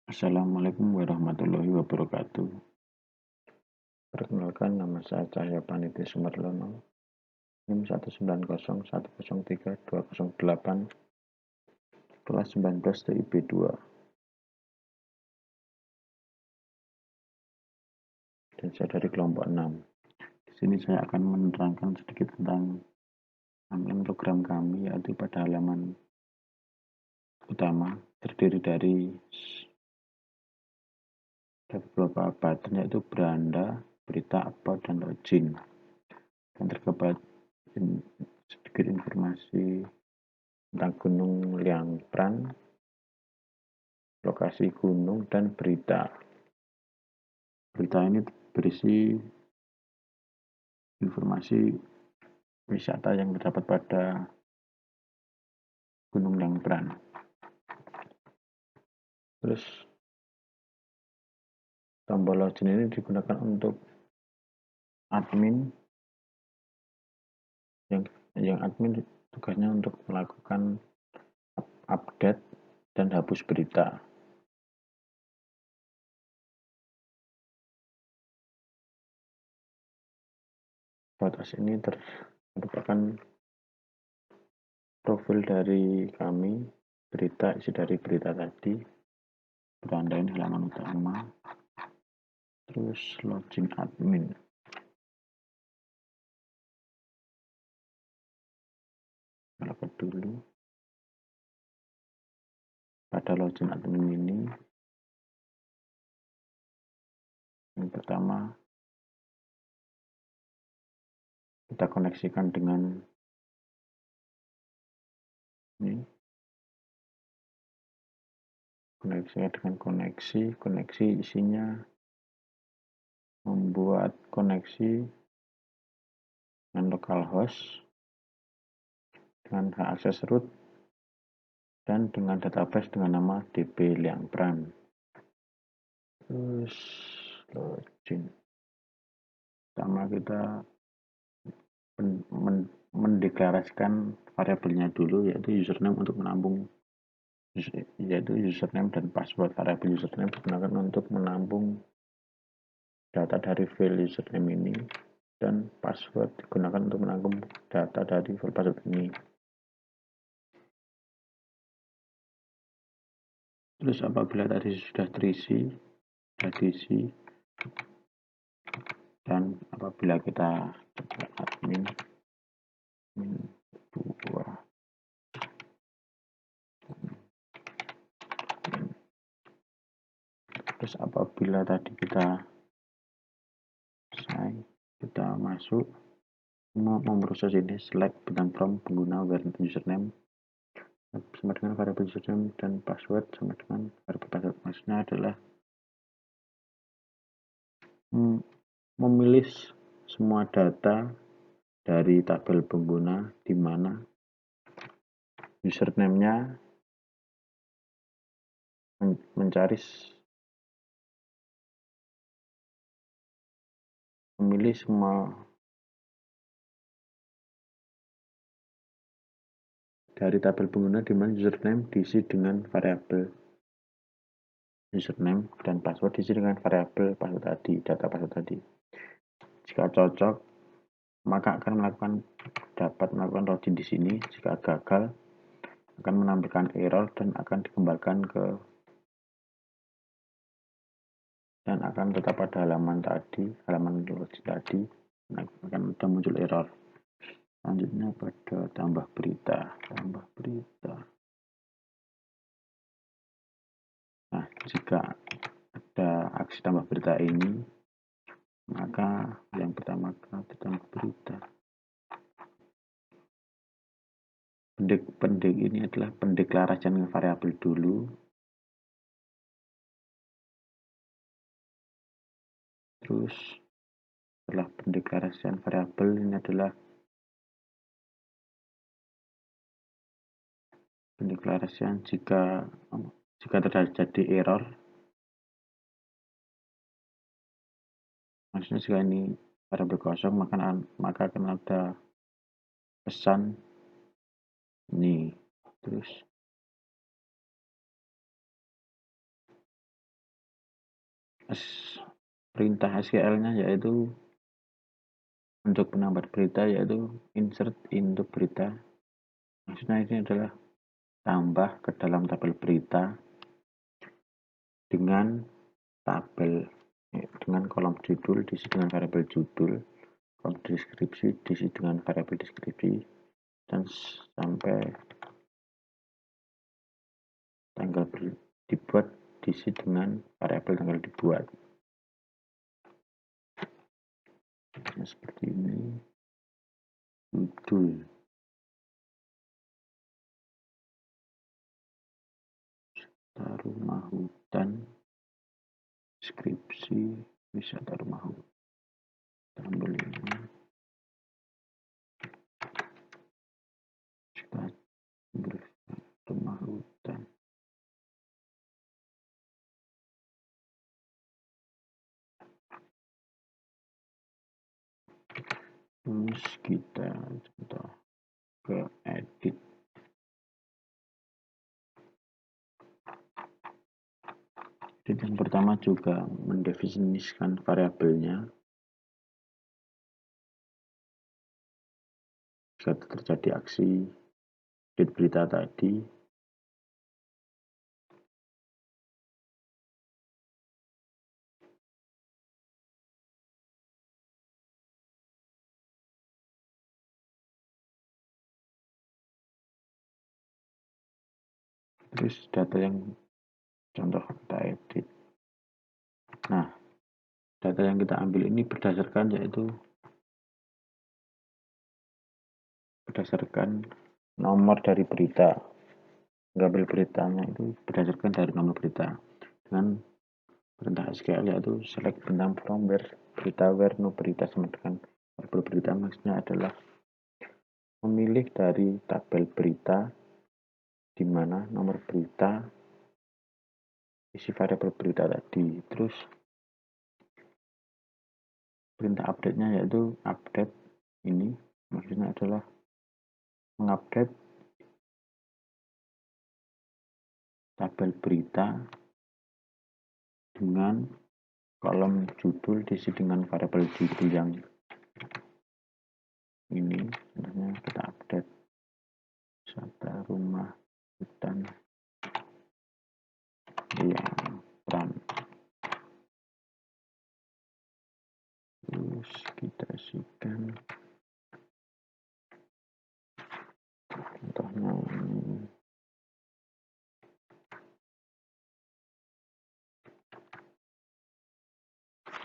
Assalamualaikum warahmatullahi wabarakatuh. Perkenalkan, nama saya Cahya Paniti Sumerlono, NIM 190103208, kelas 19 TIB 2. Dan saya dari kelompok 6. Di sini saya akan menerangkan sedikit tentang program kami, yaitu pada halaman utama terdiri dari beberapa button, yaitu beranda, berita, about, dan login. Dan terdapat sedikit informasi tentang Gunung Liangprang, lokasi gunung, dan berita. Berita ini berisi informasi wisata yang terdapat pada Gunung Liangprang. Terus tombol login ini digunakan untuk admin, yang admin tugasnya untuk melakukan update dan hapus berita. Batas ini merupakan profil dari kami, berita, isi dari berita tadi, beranda ini halaman utama, terus login admin. Lihat dulu pada login admin ini, yang pertama kita koneksikan dengan ini, koneksinya dengan koneksi isinya membuat koneksi dengan localhost, dengan akses root, dan dengan database dengan nama DB Liangprang. Terus login. Pertama kita mendeklarasikan variabelnya dulu, yaitu username untuk menampung, yaitu username dan password. Variabel username digunakan untuk menampung data dari file username ini, dan password digunakan untuk menampung data dari file password ini. Terus apabila tadi sudah terisi, dan apabila kita admin 2, terus apabila tadi kita masuk memproses ini, select bintang from pengguna where username sama dengan variabel username dan password sama dengan variabel password. Maksudnya adalah memilih semua data dari tabel pengguna, di mana username-nya memilih semua dari tabel pengguna, di mana username diisi dengan variabel username dan password diisi dengan variabel password tadi, data password tadi. Jika cocok, maka akan dapat melakukan login di sini. Jika gagal, akan menampilkan error dan akan dikembalikan dan akan tetap pada halaman login tadi, akan muncul error. Selanjutnya pada tambah berita. Nah, jika ada aksi tambah berita ini, maka yang pertama kita tambah berita. Ini adalah pendeklarasian variabel dulu. Terus setelah pendeklarasian variabel, ini adalah pendeklarasian jika terjadi error. Maksudnya jika ini variabel kosong, maka akan ada pesan ini. Terus perintah SQL-nya yaitu untuk penambah berita, yaitu insert into berita. Maksudnya ini adalah tambah ke dalam tabel berita dengan kolom judul diisi dengan variabel judul, kolom deskripsi diisi dengan variabel deskripsi, dan sampai tanggal dibuat diisi dengan variabel tanggal dibuat. Nah, seperti ini. Judul rumah hutan, deskripsi wisata rumah hutan, tampil ini rumah hutan. Terus kita contoh ke edit. Jadi yang pertama juga mendefinisikan variabelnya. Jika terjadi aksi edit berita tadi, terus data yang contoh kita edit. Nah, data yang kita ambil ini berdasarkan nomor dari berita. Mengambil beritanya itu berdasarkan dari nomor berita dengan perintah SQL, yaitu select bintang from berita where no berita sama dengan tabel berita. Maksudnya adalah memilih dari tabel berita di mana nomor berita isi variabel berita tadi. Terus perintah update-nya yaitu update ini, maksudnya adalah mengupdate tabel berita dengan kolom judul diisi dengan variabel judul yang ini. Sebenarnya kita update wisata rumah hutan yang run. Terus kita isikan contohnya ini.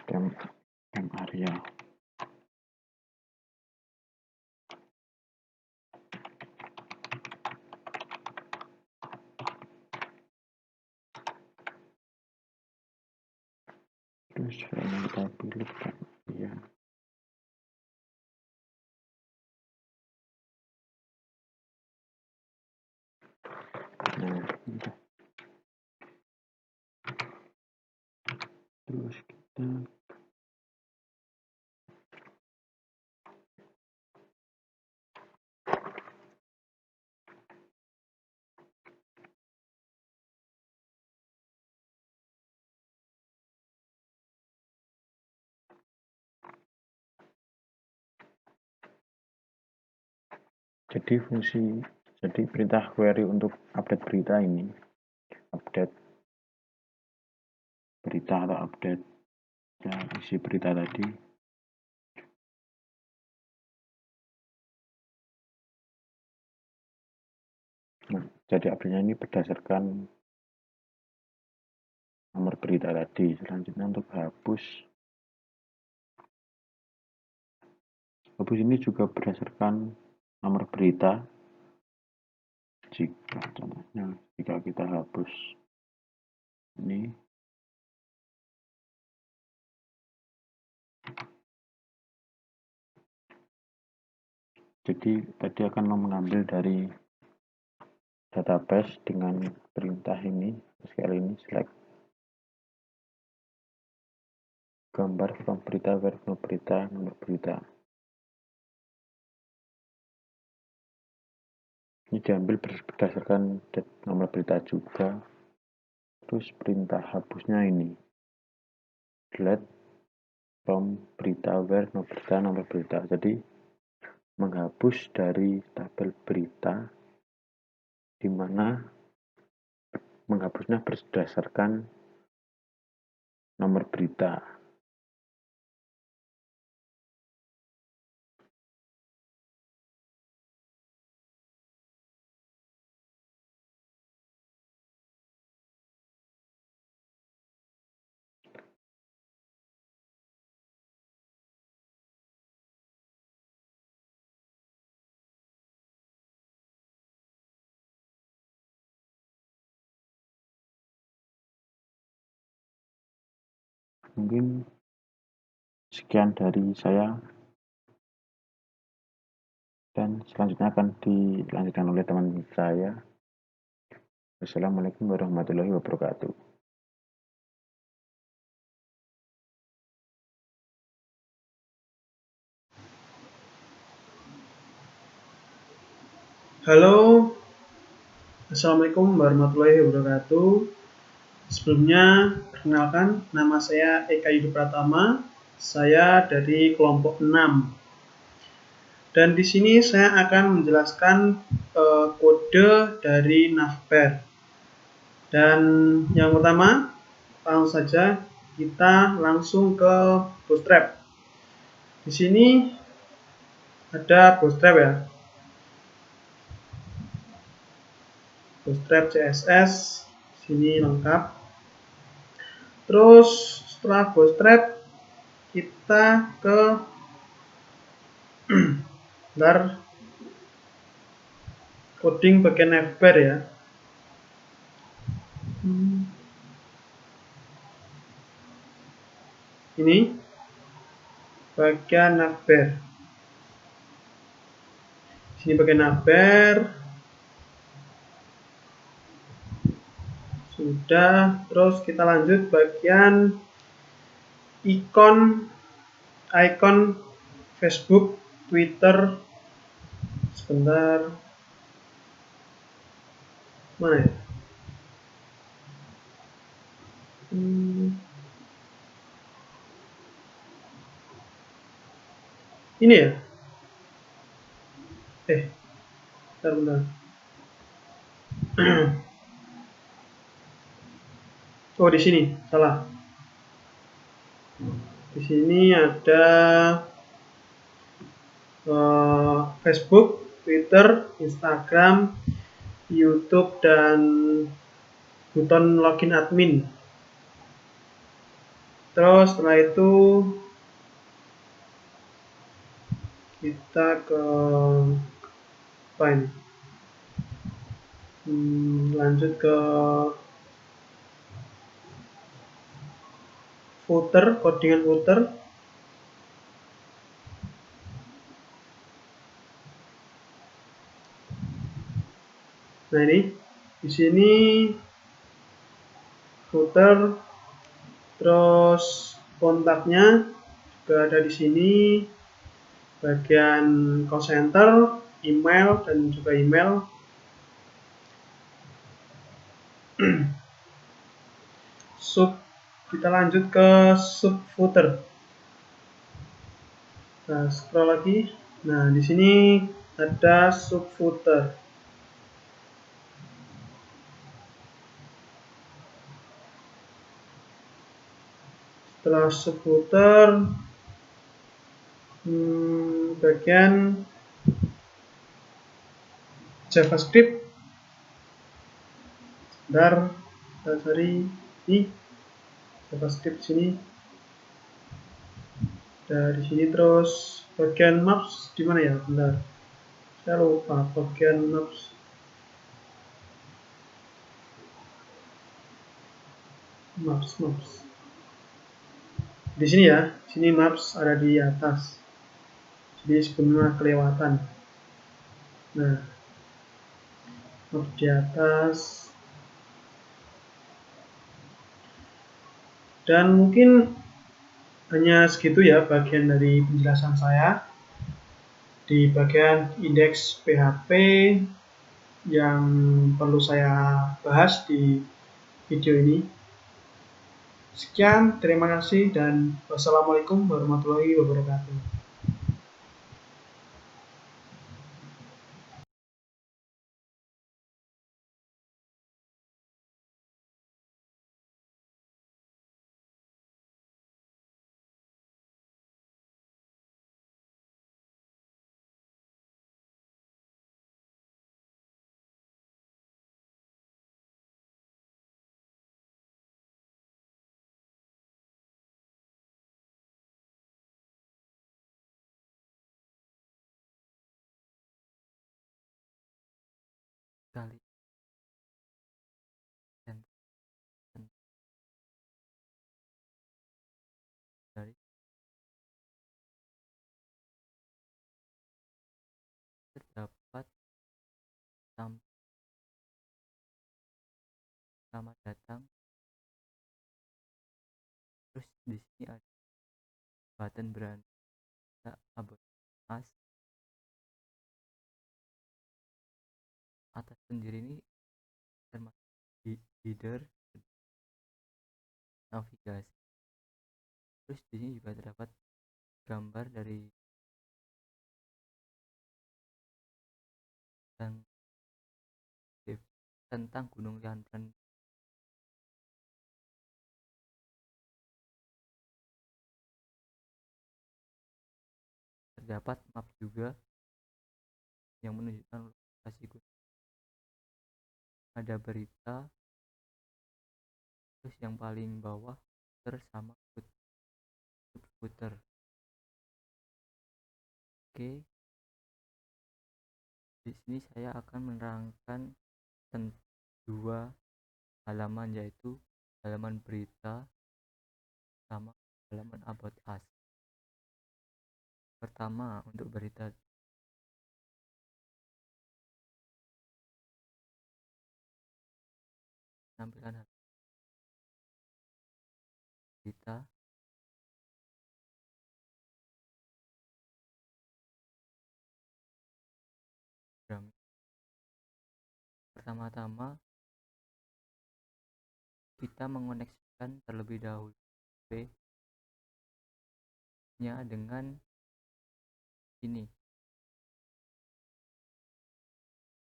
Camp area. Terus file yang kita pilih kan ya. Nah, terus kita jadi perintah query untuk update berita ini, update berita atau update ya, isi berita tadi. Nah, jadi update-nya ini berdasarkan nomor berita tadi. Selanjutnya untuk hapus ini juga berdasarkan nomor berita. Jika kita hapus ini, jadi tadi akan mengambil dari database dengan perintah ini, SQL ini, select gambar from berita where no berita, nomor berita. Ini diambil berdasarkan nomor berita juga. Terus perintah hapusnya ini delete from berita where no berita nomor berita. Jadi menghapus dari tabel berita, di mana menghapusnya berdasarkan nomor berita. Mungkin sekian dari saya, dan selanjutnya akan dilanjutkan oleh teman saya. Wassalamualaikum warahmatullahi wabarakatuh. Halo, Assalamualaikum warahmatullahi wabarakatuh. Sebelumnya, perkenalkan, nama saya Eka Yudi Pratama. Saya dari kelompok 6. Dan di sini saya akan menjelaskan kode dari Navber. Dan yang pertama, langsung saja kita langsung ke Bootstrap. Di sini ada Bootstrap ya. Bootstrap CSS, sini lengkap. Terus setelah Bootstrap kita ke coding bagian Navber ya. Ini bagian Navber. Sini bagian Navber. Sudah, terus kita lanjut bagian icon Facebook, Twitter. Sebentar. Mana ya? Ini ya? Bentar. Oh, di sini. Salah. Di sini ada Facebook, Twitter, Instagram, YouTube, dan buton login admin. Terus setelah itu kita ke apa ini? Lanjut ke footer, codingan footer. Nah ini di sini footer, terus kontaknya juga ada di sini, bagian call center, email, dan juga email. Kita lanjut ke sub footer. Nah, scroll lagi. Nah, di sini ada sub footer. Setelah sub footer, bagian JavaScript. Bentar, kita cari di JavaScript sini. Dari sini terus bagian maps di mana ya? Bentar, saya lupa bagian maps. Maps. Di sini ya, sini maps ada di atas. Jadi sebelumnya kelewatan. Nah, maps di atas. Dan mungkin hanya segitu ya bagian dari penjelasan saya di bagian indeks PHP yang perlu saya bahas di video ini. Sekian, terima kasih dan wassalamualaikum warahmatullahi wabarakatuh. Kali dan dari terdapat selamat datang. Terus di sini ada button beranda about us. Atas sendiri ini termasuk header navigasi. Terus di sini juga terdapat gambar dari dan tentang Gunung Liantan. Terdapat map juga yang menunjukkan lokasi gunung. Ada berita, terus yang paling bawah bersama skuter. Oke, di sini saya akan menerangkan dua halaman, yaitu halaman berita sama halaman about us. Pertama, untuk berita tampilan berita. Pertama-tama kita mengoneksikan terlebih dahulu nya dengan ini,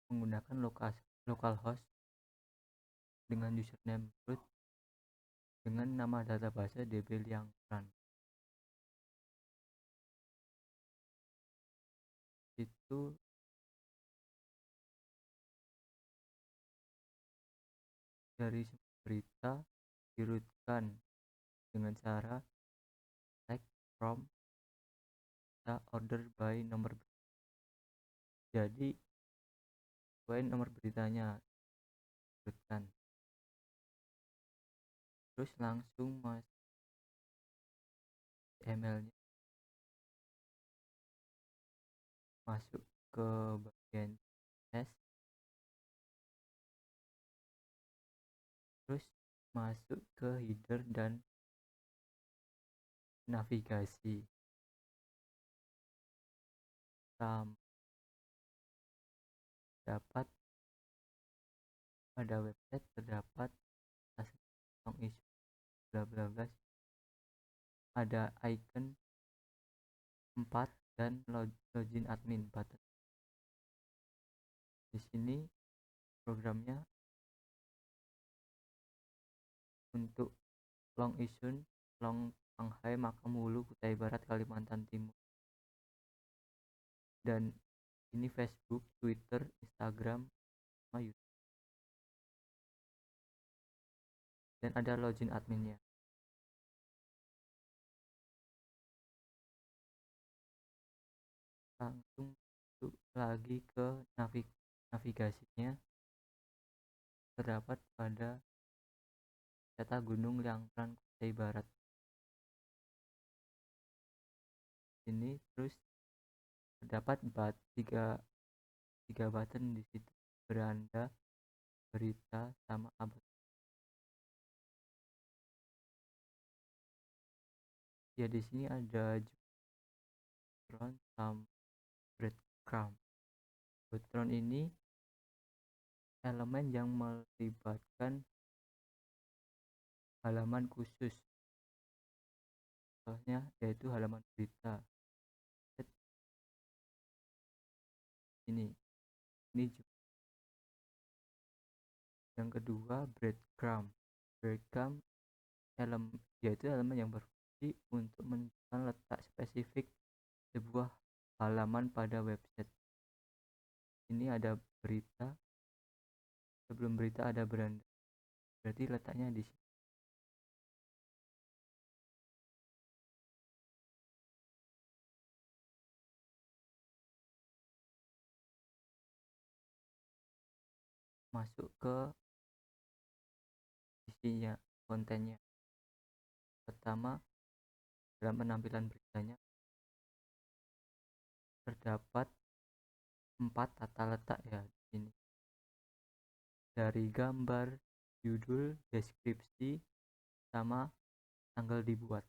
menggunakan localhost dengan username root dengan nama database DB Liangpran. Itu dari berita dirutkan dengan cara select from the order by nomor. Jadi nomor beritanya dirutkan, terus langsung masuk emailnya, masuk ke bagian test, terus masuk ke header dan navigasi. Dapat pada website terdapat long issue bla bla bla, ada icon 4 dan login admin button. Di sini programnya untuk Long Isun, Long Shanghai, Makamulu, Kutai Barat, Kalimantan Timur. Dan ini Facebook, Twitter, Instagram, sama YouTube. Dan ada login adminnya. Langsung lagi ke navigasinya, terdapat pada data Gunung Liangpran, Kutai Barat. Ini terus terdapat tiga button di situ, beranda, berita, sama about. Ya, di sini ada Jutron sama breadcrumb. Jutron ini elemen yang melibatkan halaman khusus, contohnya yaitu halaman berita. Ini yang kedua, breadcrumb yaitu elemen yang berfungsi untuk menunjukkan letak spesifik sebuah halaman pada website. Ini ada berita, sebelum berita ada beranda, berarti letaknya di sini. Masuk ke isinya, kontennya. Pertama, dalam penampilan beritanya terdapat 4 tata letak ya di sini. Dari gambar, judul, deskripsi, sama tanggal dibuat.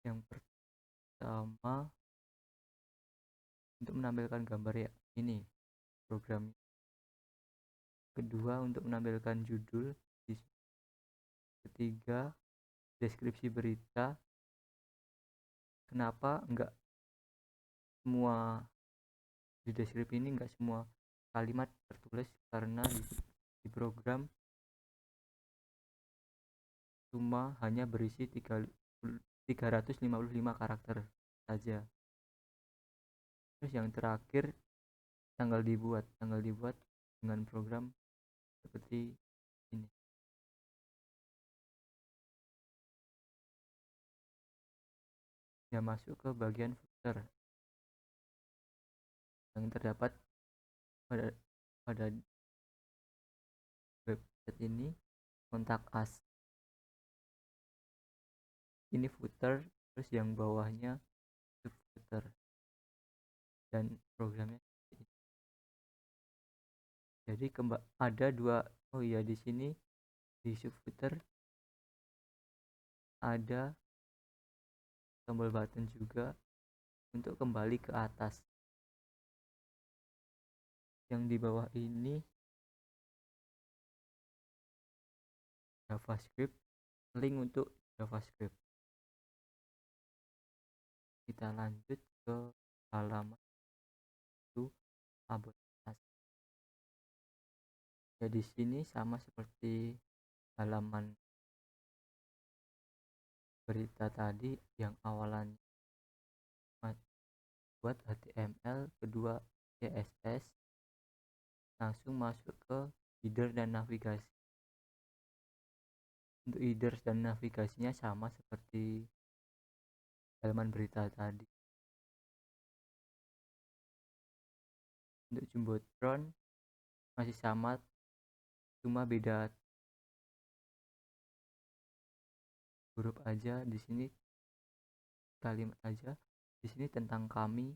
Yang pertama, untuk menampilkan gambar ya, ini programnya. Kedua, untuk menampilkan judul. Ketiga, deskripsi berita. Kenapa enggak semua di deskripsi ini, enggak semua kalimat tertulis? Karena di program cuma hanya berisi 355 karakter saja. Terus yang terakhir, tanggal dibuat dengan program seperti ini. Ya, masuk ke bagian footer yang terdapat pada website ini. Kontak us, ini footer, terus yang bawahnya subfooter, dan programnya. Jadi ada dua. Oh iya, di sini di subfooter ada tombol button juga untuk kembali ke atas. Yang di bawah ini JavaScript, link untuk JavaScript. Kita lanjut ke halaman itu about us. Ya, di sini sama seperti halaman berita tadi, yang awalannya buat HTML, kedua CSS, langsung masuk ke header dan navigasi. Untuk header dan navigasinya sama seperti halaman berita tadi. Untuk jumbotron masih sama, cuma beda huruf aja. Di sini kalimat aja. Di sini tentang kami,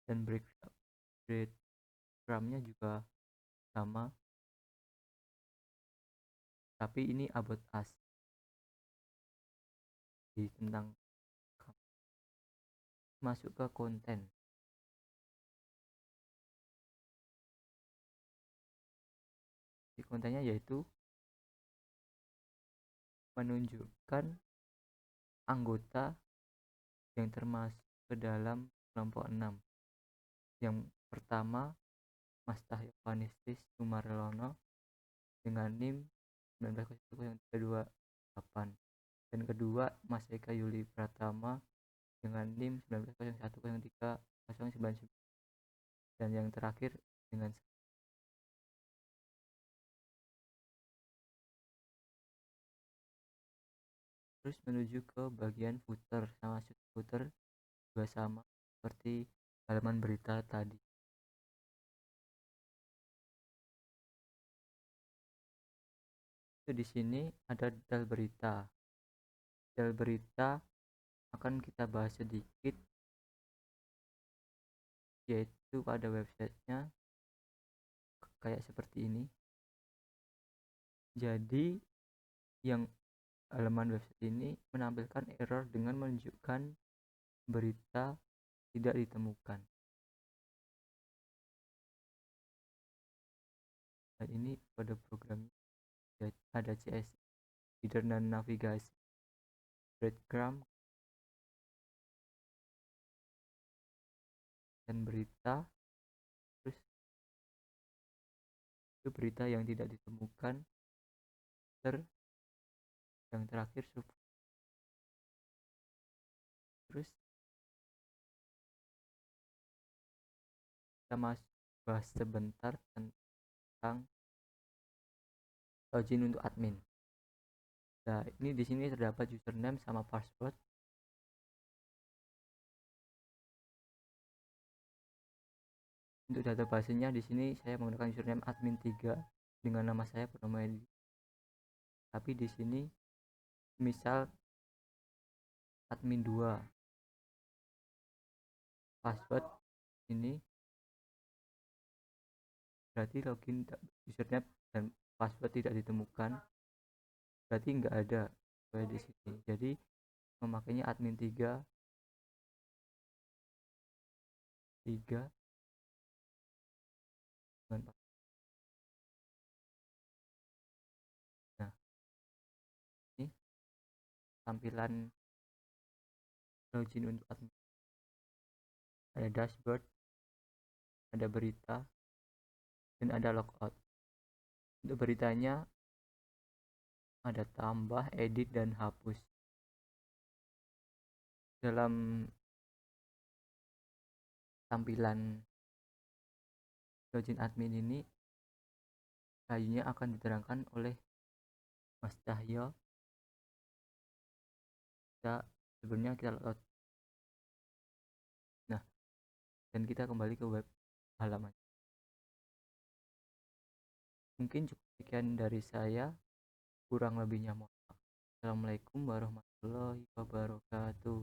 dan breadcrumbnya juga sama, tapi ini about us, di tentang kami. Masuk ke konten. Di kontennya yaitu menunjukkan anggota yang termasuk ke dalam kelompok 6. Yang pertama, Mas Tahyo Panistis Sumarlono dengan NIM 19.0328, dan kedua Mas Eka Yuli Pratama dengan NIM 19.01.03.099, dan yang terakhir dengan. Terus menuju ke bagian footer, sama footer juga sama seperti halaman berita tadi. Di sini ada detail berita. Detail berita akan kita bahas sedikit, yaitu pada websitenya kayak seperti ini. Jadi yang halaman website ini menampilkan error dengan menunjukkan berita tidak ditemukan. Dan ini pada programnya ada CS, leader dan navigasi, breadcrumb, dan berita. Terus itu berita yang tidak ditemukan, yang terakhir terus kita bahas sebentar tentang login untuk admin. Nah, ini di sini terdapat username sama password. Untuk databasenya di sini saya menggunakan username admin 3 dengan nama saya Purnomo Edi. Tapi di sini misal admin 2, password ini berarti login username dan password tidak ditemukan, berarti nggak ada di sini. Jadi memakainya admin 3 dengan nah, ini tampilan login untuk admin. Ada dashboard, ada berita, dan ada logout. Untuk beritanya ada tambah, edit, dan hapus. Dalam tampilan login admin ini kayunya akan diterangkan oleh Mas Cahyo. Sebenarnya kita logout. Nah, dan kita kembali ke web halaman. Mungkin cukup sekian dari saya, kurang lebihnya mohon maaf. Assalamualaikum warahmatullahi wabarakatuh.